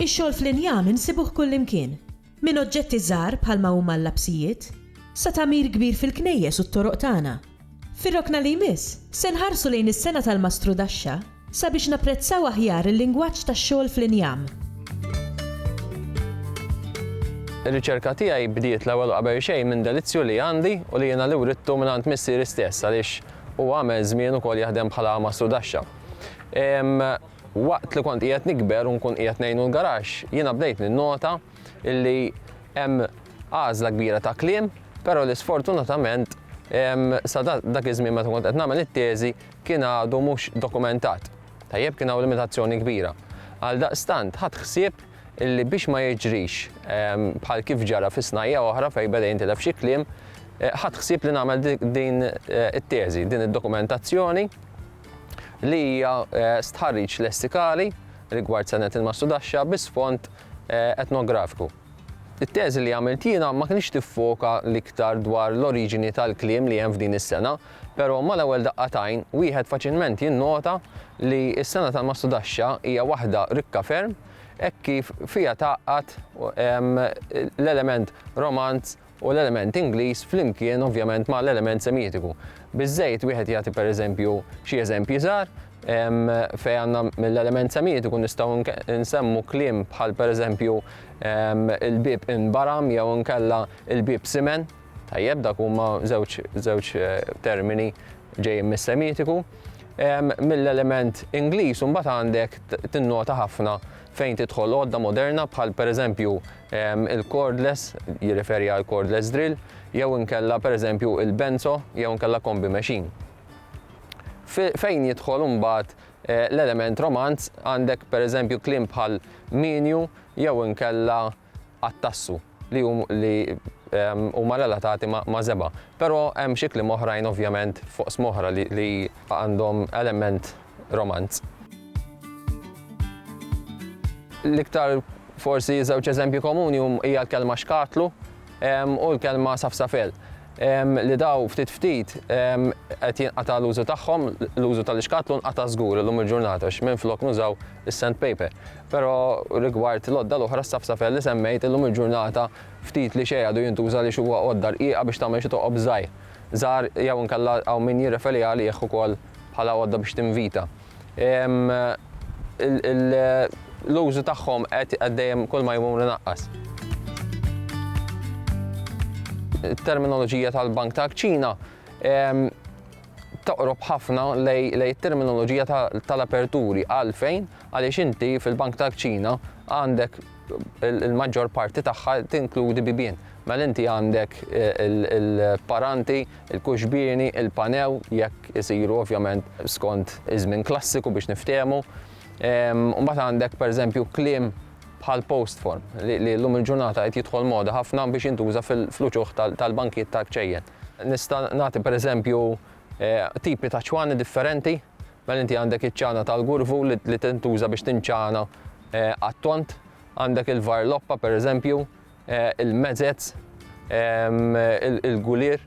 Ix-xogħol fl-injam insibuh kullimkien. Minn oġġetti żgħar bħalma huma l-labsijiet, sa tagħmir kbir fil-knejjes u t-toroq tagħna. Fir-rokna li jmiss, se nħarsu lejn is-sena tal-Mastru Daxxa sabiex napprezzaw aħjar il-lingwaġġ tax-xogħol fl-injam. Ir-riċerka tiegħi bdiet l-ewwel qabel xejn minn delizzju li għandi u li jiena li writtu mingħand missieri stess għaliex huwa għamel żmien ukoll jaħdem bħala Mastru Daxxa. Waqt li kont qiegħed nikber u nkun qiegħed ngħinu l-garaxx, jiena bdejt ninnota illi hemm għażla kbira ta' kliem, però li sfortunatament sa dak iż-żmien meta kont qed nagħmel it-teżi kien għadu mhux dokumentat. Tajjeb kien hawn limitazzjoni kbira. Għaldaqstant ħadd ħsieb illi biex ma jiġrix bħal kif ġara fi snajja oħra fejn beda jintilef xi kliem, ħadd ħsieb li nagħmel din it-teżi, din id-dokumentazzjoni li hija stħarriġ lessikali rigward senet il-Mastru Daxxa bi sfond etnografiku. It-teżi li għamilt jiena ma kienx tiffoka l-iktar dwar l-oriġini tal-kliem li hemm f'din is-sena, però mal-ewwel daqqatajn wieħed faċilment jinnota li s-sena tal-Mastru Daxxa hija waħda rikka ferm hekk kif fiha taqqat l-element romanz u l-element Ingliż flimkien ovvjament ma' l-element Semitiku. Biżżejjed wieħed jagħti pereżempju xi eżempji żgħar fejn għandna mill-element Semitiku nistgħu nsemmu kliem bħal pereżempju il-bieb inbaram jew inkella il-bieb simen. Tajjeb dak huma żewġ termini ġejjin mis-Semitiku. Mill-element Ingliż imbagħad għandek tinnota ħafna fejn tidħol għodda moderna bħal pereżempju il-cordless, jirriferi għal cordless drill, jew inkella pereżempju il-benzo, jew inkella combi machine. Fejn jidħol imbagħad l-element romanz għandek pereżempju kliem bħal minju jew inkella attassu li huma relatati ma' żeba'. Però hemm xi kliem oħrajn ovvjament fuq smoħra li għandhom element romanz. L-iktar forsi żewġ eżempji komuni hija l-kelma xkatlu u l-kelma safsafel. Li daw ftit qed jinqata' l-użu tagħhom, l-użu tal-ixkatlu nqata' żgur illum il-ġurnata x'minflok nużaw is-sandpaper. Però rigward l-għodda l-oħra s-safsafel li semmejt illum il-ġurnata ftit li xejn għadu jintuża li huwa għodda rqieqa biex tagħmel xi toqob żgħar jew inkella hawn min jirreferi għalih ukoll bħala għodda biex tinvita. L-użu tagħhom qed dejjem kull ma jmur inaqqas. Il-terminoloġija tal-Bank ta' Ċina toqrob ħafna lej terminoloġija tal-aperturi għalfejn għaliex inti fil-Bank ta' Ċina għandek il-maġġor parti tagħha tinkludi bibien. Mela inti għandek il-paranti, il-kuxbieni, il-panew jekk isiru ovvjament skont iż-żmien klassiku biex niftehmu. Mbagħad għandek pereżempju kliem bħal post form li llum il-ġurnata qed jidħol moda ħafna biex jintuża fil-fluċuħ tal-bankijiet tal-kċejjen. Nista' nagħti pereżempju tipi ta' ċwani differenti, mela inti għandek iċ-ċana tal-gurvu li tintuża biex tinċana għat-tont, għandek il-varloppa pereżempju, il-mezzezz, il-gulier,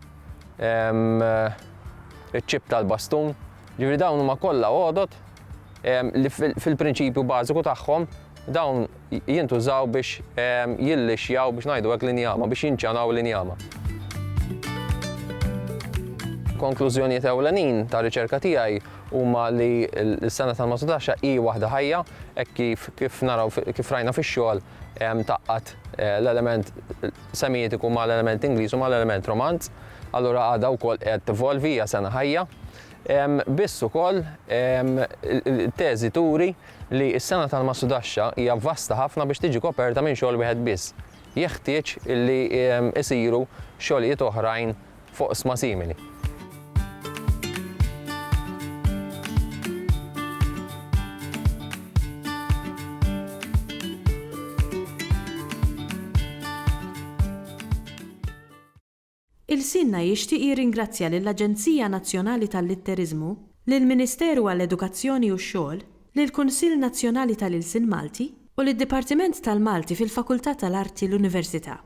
iċ-ċib tal-bastun. Ġifieri dawn huma kollha għodot li fil-prinċipju bażiku tagħhom dawn jintużaw biex jillixjaw biex ngħidu hekk l-injama, biex jinċanaw l-injama. Konklużjonijiet ewlenin ta' riċerka tiegħi huma li l-sena tal-Mastru Daxxa hi waħda ħajja hekk kif rajna fix-xogħol taqqat l-element Semitiku ma' l-element Ingliż u ma' l-element Romanz, allura għadha wkoll qed tevolvi hija sena ħajja. Biss ukoll teżi turi li s-sena tal-Mastru Daxxa hija vasta ħafna biex tiġi koperta minn xogħol wieħed biss. Jeħtieġ li isiru xogħlijiet oħrajn fuq isma' simili. Il-Sinna jixtieq jirringrazzja lill-Aġenzija Nazzjonali tal-Litterizmu, lill-Ministeru għall-Edukazzjoni u x-Xogħol, lill-Kunsill Nazzjonali tal-Ilsien Malti u lid-Dipartiment tal-Malti fil-Fakultà tal-Arti l-Università.